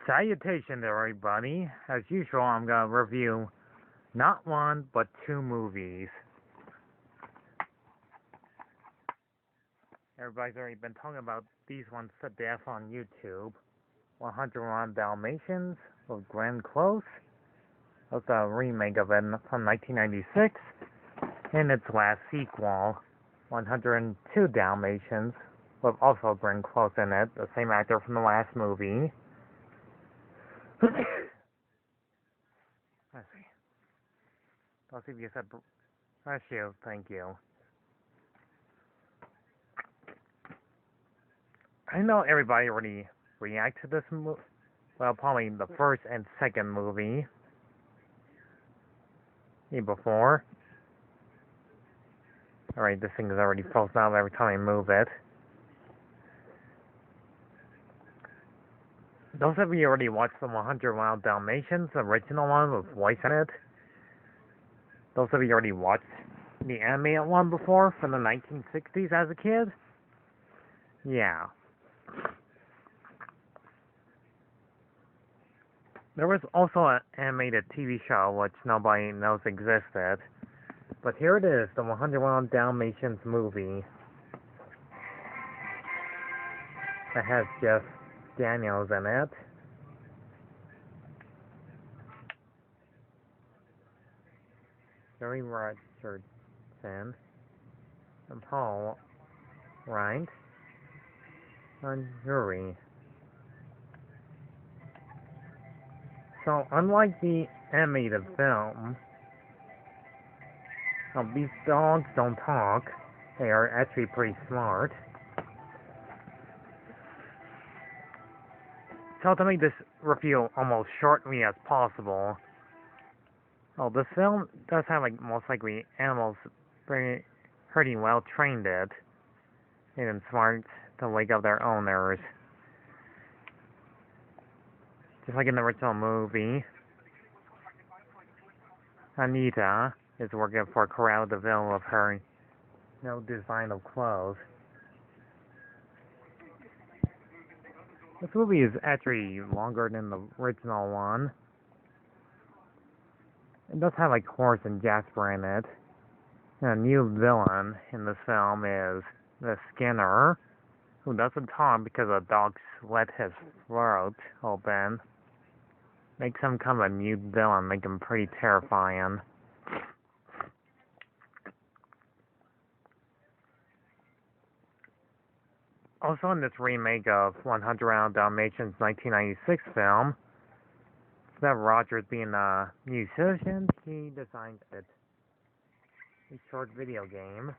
Salutations, everybody. As usual, I'm gonna review not one, but two movies. Everybody's already been talking about these ones to death on YouTube. 101 Dalmatians with Glenn Close. That's a remake of it from 1996. And its last sequel, 102 Dalmatians, with also Glenn Close in it, the same actor from the last movie. Let's see. Let's see if you said bless you. Thank you. I know everybody already reacted to this movie. Well, probably the first and second movie. Before. Alright, this thing is already frozen out every time I move it. Those of you already watched the 101 Dalmatians, the original one with voice in it. Those of you already watched the animated one before from the 1960s as a kid. Yeah. There was also an animated TV show which nobody knows existed. But here it is, the 101 Dalmatians movie. That has Jeff Daniels in it. Jerry Richardson. And Paul Wright. And Yuri. So, unlike the animated film, these dogs don't talk. They are actually pretty smart. So to make this review almost shortly as possible, this film does have most likely animals pretty well trained it and smart to wake up their owners. Just like in the original movie, Anita is working for Corral DeVille with her design of clothes. This movie is actually longer than the original one. It does have Horace and Jasper in it. And a new villain in this film is the Skinner, who doesn't talk because a dog slit his throat open. Makes him kind of a new villain, make him pretty terrifying. Also in this remake of 100 Dalmatians 1996 film, instead of Rogers being a musician, he designed a short video game.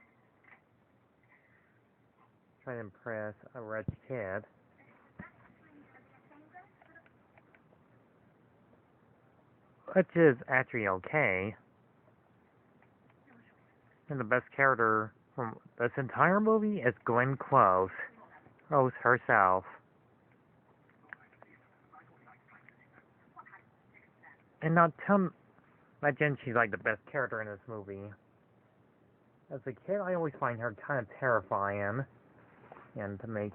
Trying to impress a rich kid. Which is actually okay. And the best character from this entire movie is Glenn Close. Rose herself. And not to mention she's the best character in this movie. As a kid, I always find her kind of terrifying. And to make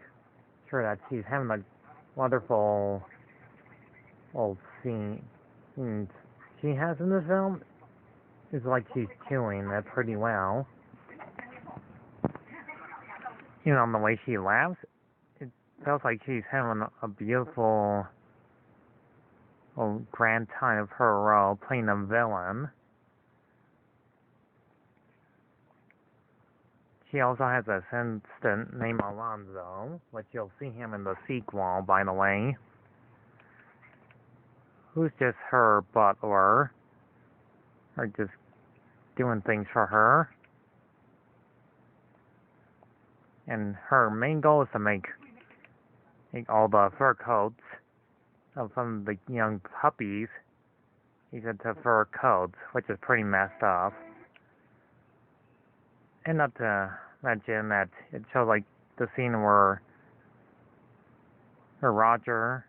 sure that she's having a wonderful old scene she has in this film is she's chewing that pretty well. The way she laughs, it feels like she's having a beautiful grand time of her role playing a villain. She also has an assistant named Alonzo, which you'll see him in the sequel, by the way, who's just her butler, or just doing things for her. And her main goal is to make all the fur coats of some of the young puppies into fur coats, which is pretty messed up. And not to mention that it shows the scene where Roger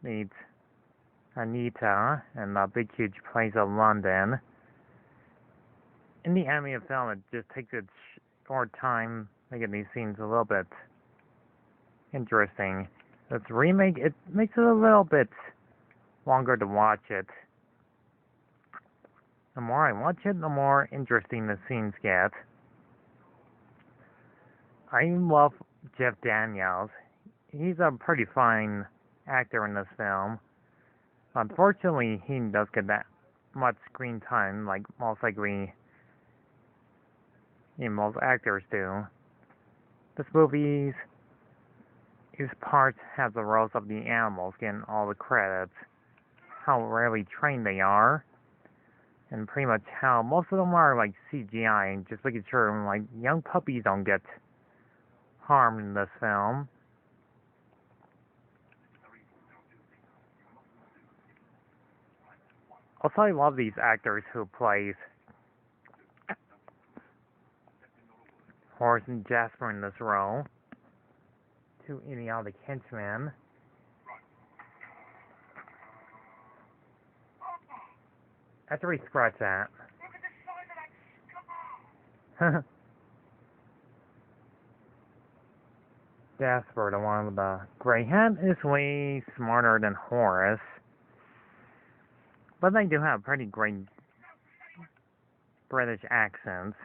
meets Anita in the big huge place of London. In the animated film, it just takes its short time making these scenes a little bit interesting. This remake, it makes it a little bit longer to watch it. The more I watch it, the more interesting the scenes get. I love Jeff Daniels. He's a pretty fine actor in this film. Unfortunately, he does get that much screen time, like most likely most actors do. This movie's part has the roles of the animals getting all the credits, how rarely trained they are, and pretty much how most of them are like CGI, and just making sure like young puppies don't get harmed in this film. Also, I love these actors who plays Horace and Jasper in this role. Two idiotic henchmen. After we scratch that. Jasper, the one with the gray hat, is way smarter than Horace. But they do have pretty great British accents.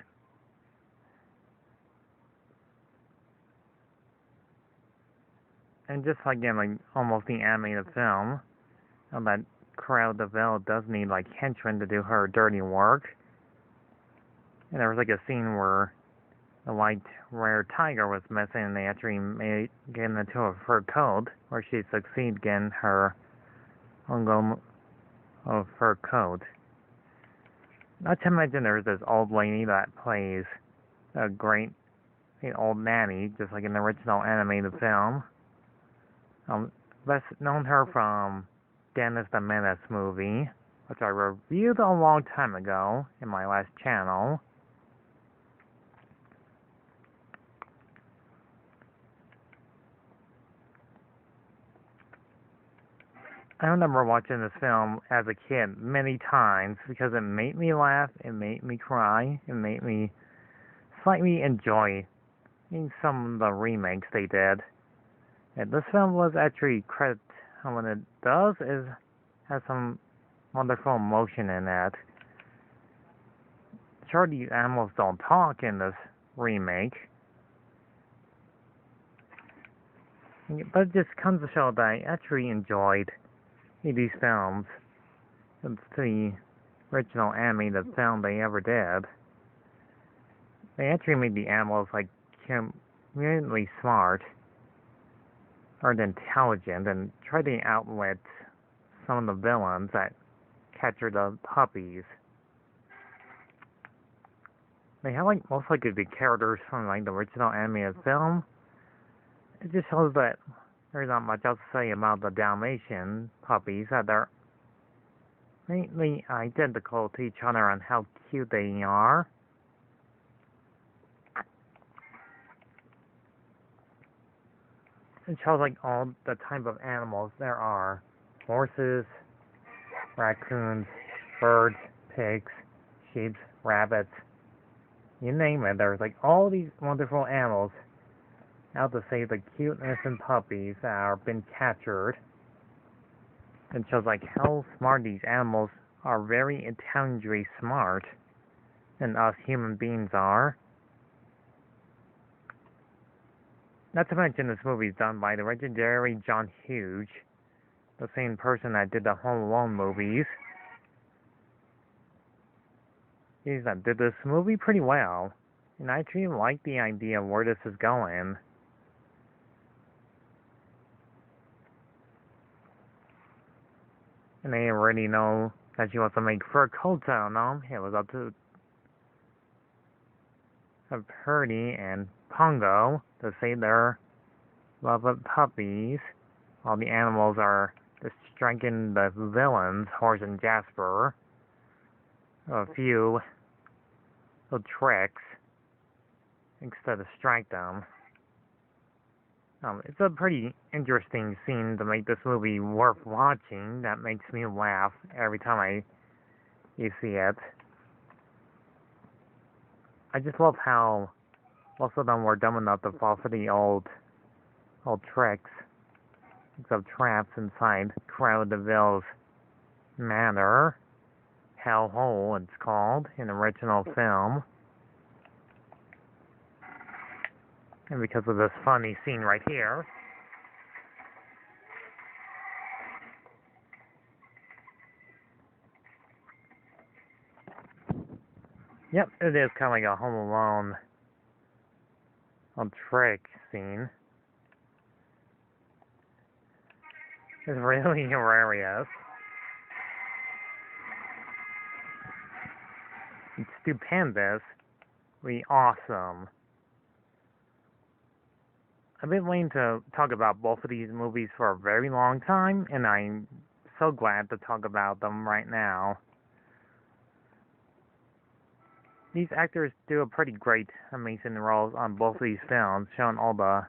And just like in like almost the animated film, that Cruella de Vil does need like henchmen to do her dirty work. And there was like a scene where the white rare tiger was missing, and they actually made get into a fur coat where she succeeded getting her own fur coat. Not to mention there's this old lady that plays a great old nanny, just like in the original animated film. Best known her from Dennis the Menace movie, which I reviewed a long time ago in my last channel. I remember watching this film as a kid many times because it made me laugh, it made me cry, it made me slightly enjoy some of the remakes they did. And this film was actually credit what it does is has some wonderful emotion in it. Sure, these animals don't talk in this remake, but it just comes to show that I actually enjoyed these films. It's the original animated film they ever did. They actually made the animals like community smart or intelligent and tried to outwit some of the villains that captured the puppies. They have like most likely the characters from like the original animated film. It just shows that there's not much else to say about the Dalmatian puppies, that they're mainly identical to each other on how cute they are. It shows like all the type of animals there are. Horses, raccoons, birds, pigs, sheep, rabbits, you name it. There's like all these wonderful animals out to save the cute innocent puppies that are been captured. It shows like how smart these animals are, very intelligently smart than us human beings are. Not to mention this movie is done by the legendary John Hughes, the same person that did the Home Alone movies. He did this movie pretty well, and I actually like the idea of where this is going. And they already know that she wants to make fur coats out of them. It was up to Purdy and Pongo to save their beloved puppies, while the animals are distracting the villains, Horace and Jasper, a few little tricks instead of distract them. It's a pretty interesting scene to make this movie worth watching. That makes me laugh every time you see it. I just love how most of them were dumb enough to fall for the old tricks. except traps inside Cruella de Vil's manor. Hellhole, it's called, in the original film. And because of this funny scene right here, yep, it is kind of like a Home Alone trick scene. It's really hilarious. It's stupendous. Really awesome. I've been waiting to talk about both of these movies for a very long time, and I'm so glad to talk about them right now. These actors do a pretty great, amazing roles on both of these films, showing all the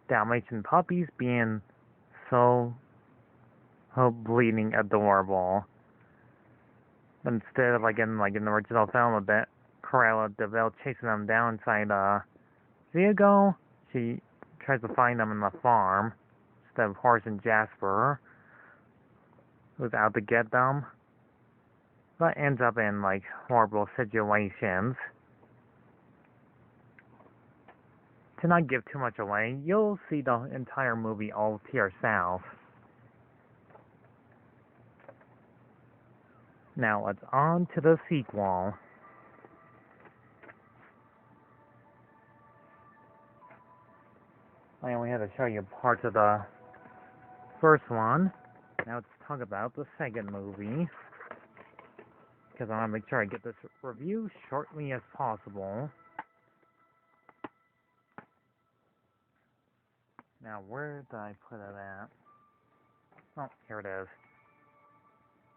Dalmatian puppies being so bleeding adorable. But instead of like in the original film of that Cruella de Vil chasing them down inside a vehicle, she tries to find them in the farm instead of Horace and Jasper, who's out to get them, but ends up in like horrible situations. To not give too much away, you'll see the entire movie all to yourself. Now let's on to the sequel. I only had to show you parts of the first one. Now let's talk about the second movie, because I want to make sure I get this review shortly as possible. Now where did I put it at? Oh, here it is.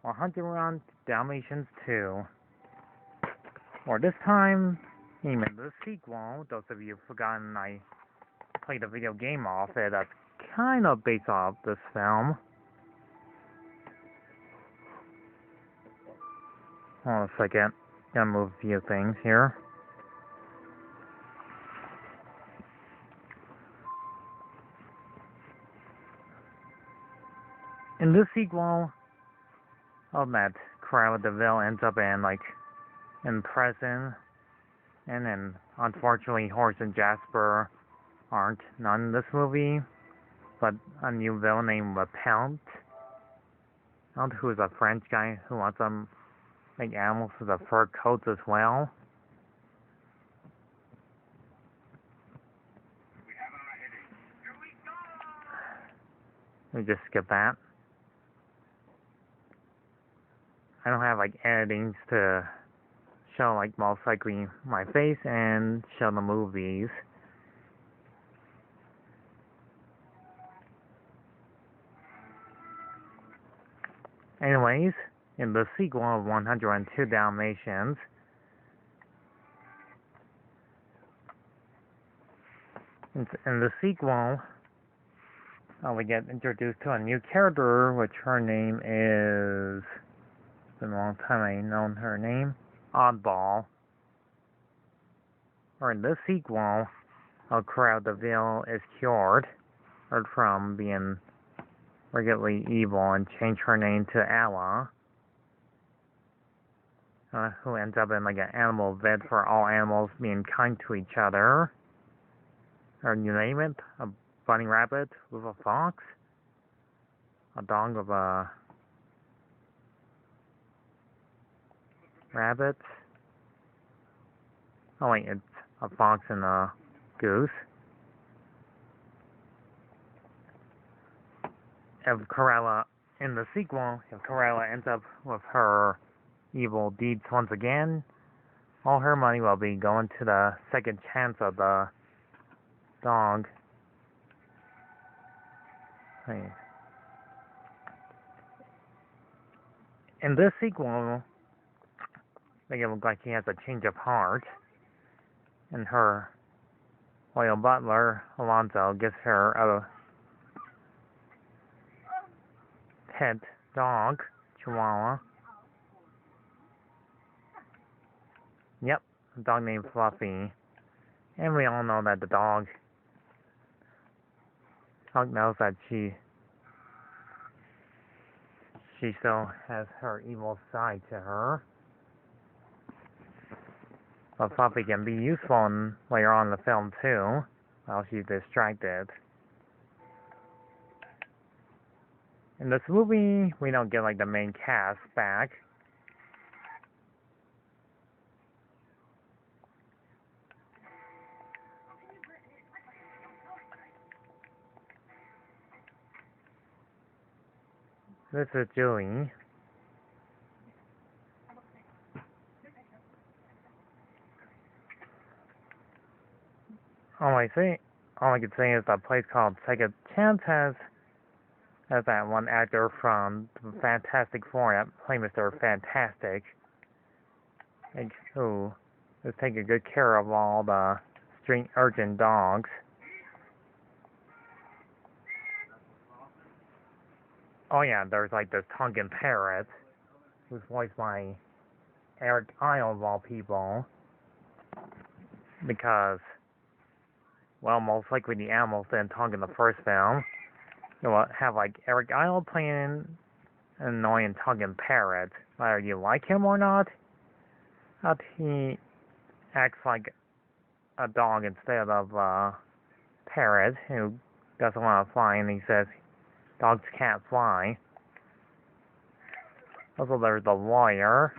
101 Dalmatians 2. Or this time, even the sequel. Those of you who've forgotten I played a video game off it that's kind of based off this film. Hold on a second. Gotta move a few things here. In this sequel, that Cruella de Vil ends up in prison, and then unfortunately Horace and Jasper aren't none in this movie, but a new villain named Repent, who is a French guy who wants them like animals with the fur coats as well. Let me just skip that. I don't have editings to show most likely my face and show the movies. Anyways, in the sequel of 102 Dalmatians, in the sequel, we get introduced to a new character, which her name is... It's been a long time I've known her name. Oddball. Or in this sequel, Cruella de Vil is cured from being regularly evil and changed her name to Ella, who ends up in an animal vet for all animals being kind to each other. Or you name it, a bunny rabbit with a fox, a dog with a rabbit. Oh wait, it's a fox and a goose. In the sequel, if Cruella ends up with her evil deeds once again, all her money will be going to the second chance of the dog. In this sequel, it looks like he has a change of heart, and her loyal butler, Alonzo, gives her a pet dog, Chihuahua. Yep, a dog named Fluffy. And we all know that the dog knows that she she still has her evil side to her. But Fluffy can be useful later on in the film too, while she's distracted. In this movie, we don't get like the main cast back. This is Julie. All I could say is that place called Second Chance has that one actor from the Fantastic Four that played Mr. Fantastic, who is taking good care of all the street urchin dogs. Oh yeah, there's like this Tongan parrot, who's voiced by Eric Idle of all people, because, well, most likely the animals didn't talk in the first film. You'll have like Eric Idle playing an annoying Tongan parrot, whether you like him or not. But he acts like a dog instead of a parrot who doesn't want to fly, and he says dogs can't fly. Also, there's the lawyer.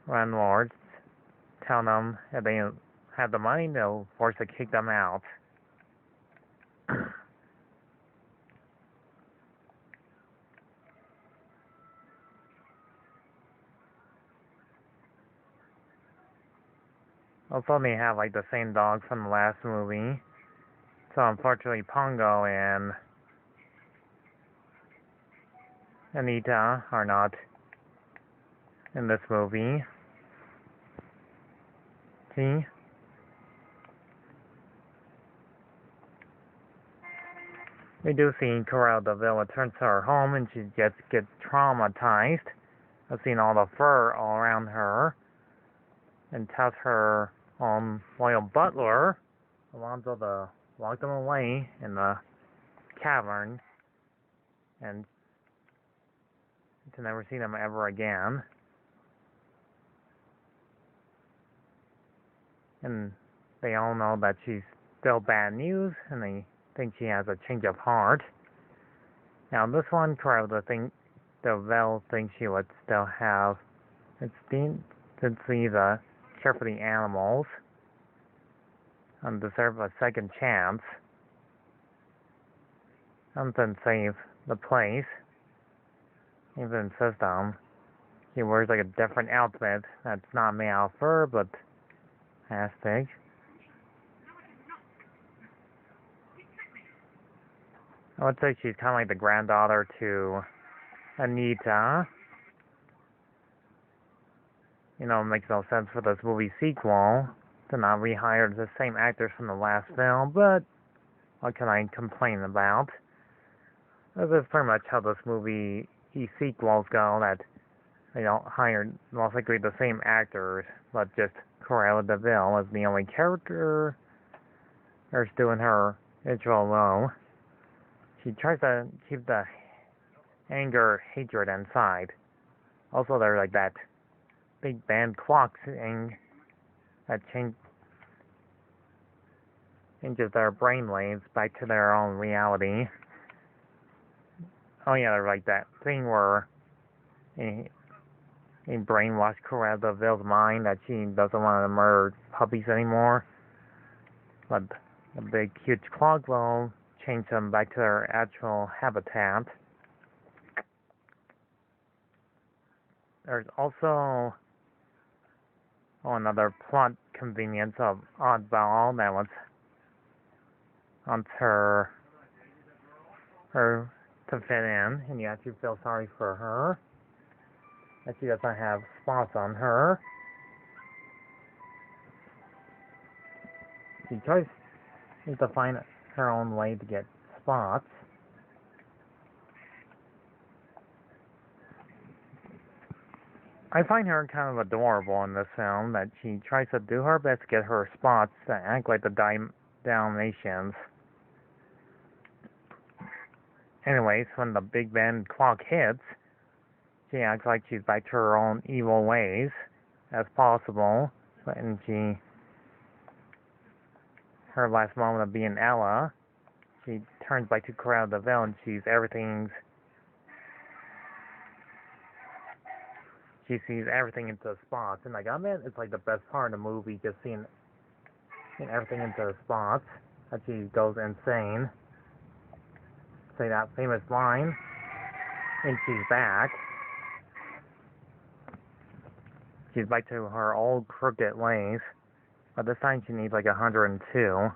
Landlords tell them if they have the money, they'll force to kick them out. Also, they have like the same dog from the last movie. So unfortunately, Pongo and Anita are not in this movie. See? We do see Cruella de Vil returns to her home and she just gets traumatized of seeing all the fur all around her, and tells her loyal butler, Alonzo, to lock them away in the cavern and to never see them ever again. And they all know that she's still bad news, and they think she has a change of heart. Now this one, Cruella de Vil thinks she would still have instinct to see the care for the animals and deserve a second chance and then save the place. Even system. She wears like a different outfit that's not made out of fur but plastic. I would say she's kind of like the granddaughter to Anita. You know, it makes no sense for this movie sequel to not rehire the same actors from the last film, but what can I complain about? This is pretty much how this movie sequels go, that they don't hire most likely the same actors, but just Cruella de Vil is the only character who's doing her intro low. She tries to keep the anger, hatred inside. Also, there's like that big band clock thing that changes their brainwaves back to their own reality. Oh yeah, there's like that thing where he brainwashed Cruella de Vil's mind that she doesn't want to murder puppies anymore. But the big huge clock will change them back to their actual habitat. There's also another plot convenience of Oddball that wants her to fit in, and you actually feel sorry for her that she doesn't have spots on her. She tries to find her own way to get spots. I find her kind of adorable in this film, that she tries to do her best to get her spots to act like the Dalmatians. Anyways, when the Big Ben clock hits, she acts like she's back to her own evil ways as possible. And her last moment of being Ella, she turns back to Cruella de Vil and she sees everything into spots. And like, I mean, it's like the best part of the movie, just seeing everything into spots. That she goes insane. Say that famous line, and she's back. She's back to her old crooked ways, but this time she needs like 102.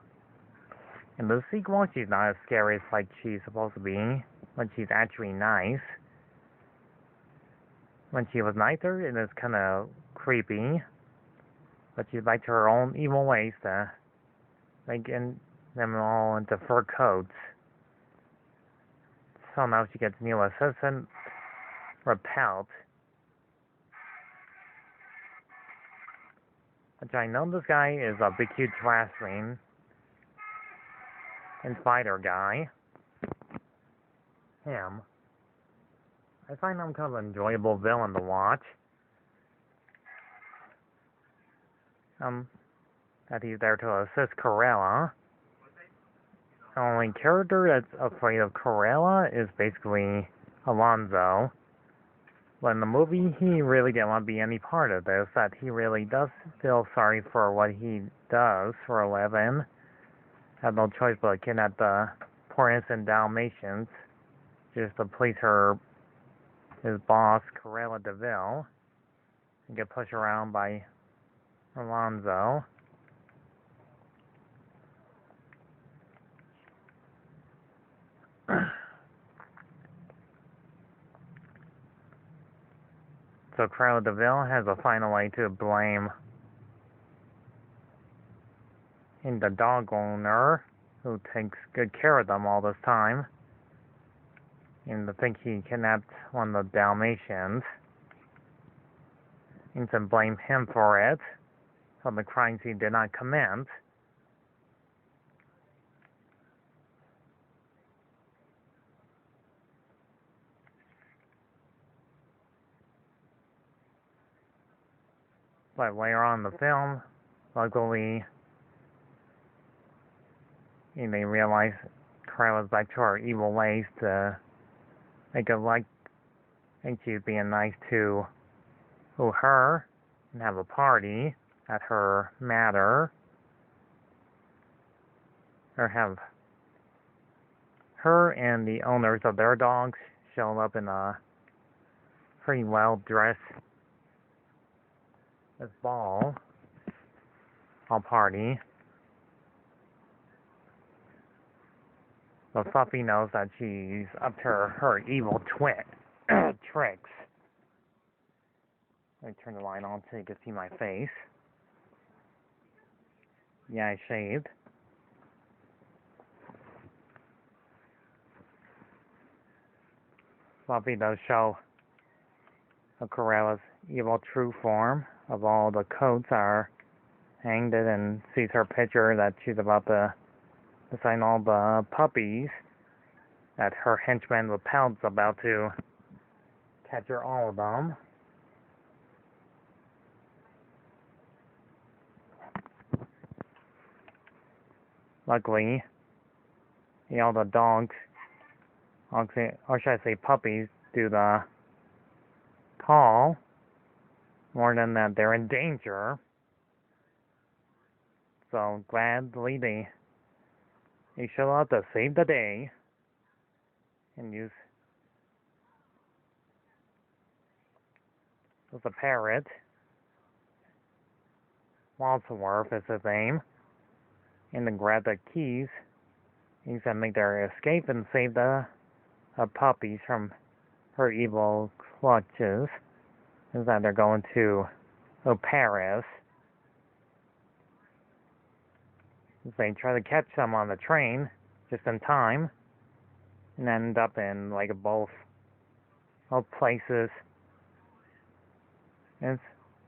In the sequel, she's not as scary as like she's supposed to be, when she's actually nice. When she was nicer, it is kind of creepy, but she's back to her own evil ways to make them all into fur coats. So now she gets new assistant, repelled. Which I know this guy is a big huge wrestling and fighter guy. Him. I find him kind of an enjoyable villain to watch. That he's there to assist Cruella. The only character that's afraid of Cruella is basically Alonzo. But in the movie, he really didn't want to be any part of this, that he really does feel sorry for what he does for a living. Had no choice but to kidnap the poor innocent Dalmatians just to please his boss, Cruella de Vil, and get pushed around by Alonzo. So Cruella de Vil has a final way to blame the dog owner who takes good care of them all this time, and to think he kidnapped one of the Dalmatians, and to blame him for it, for the crimes he did not commit. But later on in the film, luckily, they realize Cruella's back to her evil ways to make it like she's being nice to her and have a party at her manor, or have her and the owners of their dogs show up in a pretty well dressed ball party. So Fluffy knows that she's up to her evil tricks. Let me turn the light on so you can see my face. Yeah, I shaved. Fluffy does show Cruella's evil true form of all the coats are hanged it, and sees her picture that she's about to assign all the puppies that her henchman Repel's about to capture all of them. Luckily, all the dogs, or should I say puppies, do the call, more than that they're in danger. So gladly they show up to save the day and use the parrot. Wadsworth is his name, and to grab the keys, he's to make their escape and save the puppies from her evil clutches. Is that they're going to Paris. They try to catch them on the train just in time, and end up in like both places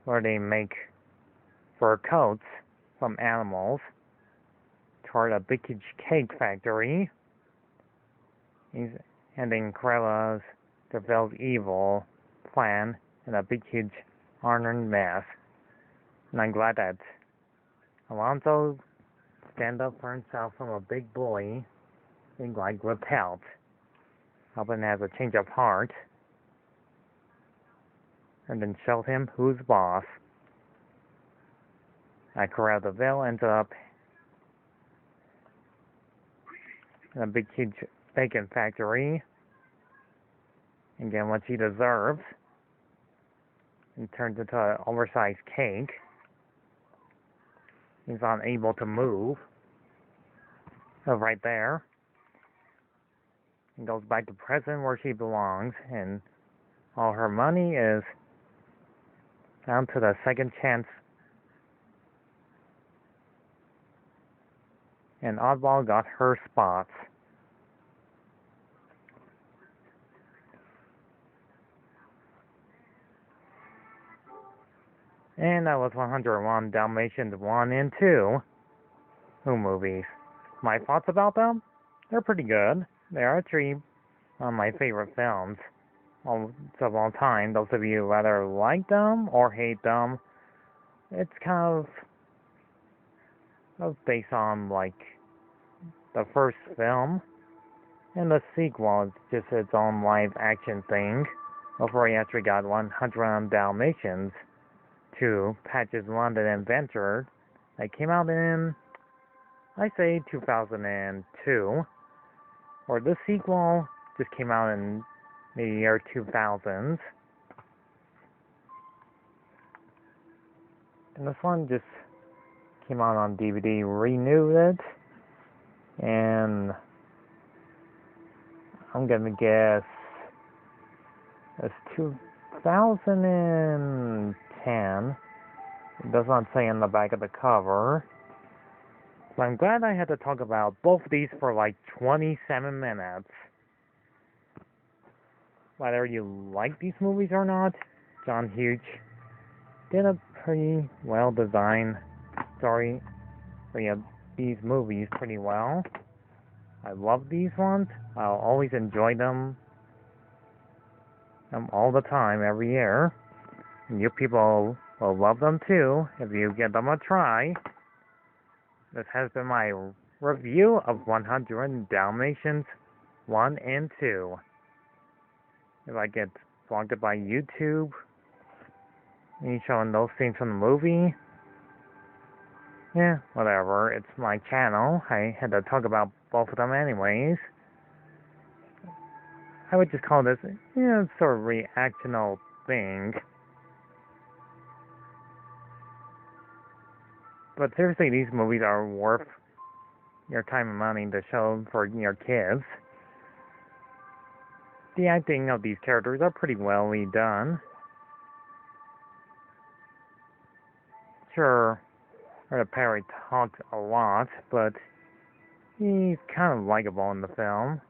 where they make fur coats from animals toward a big cake factory. He's ending Cruella de Vil's evil plan in a big, huge iron mess. And I'm glad that Alonzo stand up for himself from a big bully being like repelled. Hoping has a change of heart. And then show him who's boss. Cruella de Vil ends up in a big, huge bacon factory and getting what she deserves. And turns into an oversized cake. He's unable to move. So right there. And goes back to prison where she belongs. And all her money is down to the second chance. And Oddball got her spots. And that was 101 Dalmatians 1 and 2 movies. My thoughts about them? They're pretty good. They are actually one of my favorite films of all time. Those of you who either like them or hate them, it's kind of based on like the first film, and the sequel is just its own live action thing. Before he actually got 101 Dalmatians 2, Patch's London Adventure, that came out in, I say, 2002. Or the sequel just came out in the year 2000s. And this one just came out on DVD, renewed it, and I'm gonna guess it's 2010. It does not say on the back of the cover. So I'm glad I had to talk about both of these for like 27 minutes. Whether you like these movies or not, John Hughes did a pretty well designed story for these movies pretty well. I love these ones. I'll always enjoy them all the time, every year. And you people will love them too if you give them a try. This has been my review of 100 Dalmatians 1 and 2. If I get blocked by YouTube, me showing those scenes from the movie, yeah, whatever. It's my channel. I had to talk about both of them anyways. I would just call this, sort of reactional thing. But seriously, these movies are worth your time and money to show for your kids. The acting of these characters are pretty well done. Sure, Perry talks a lot, but he's kind of likable in the film.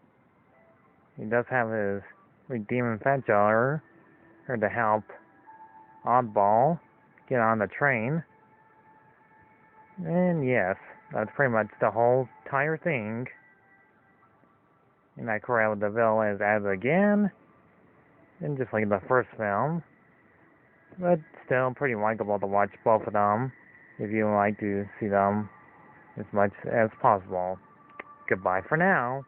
He does have his redeeming factor to help Oddball get on the train. And yes, that's pretty much the whole entire thing. And that Cruella de Vil is added again, and just like the first film. But still pretty likable to watch both of them, if you like to see them as much as possible. Goodbye for now.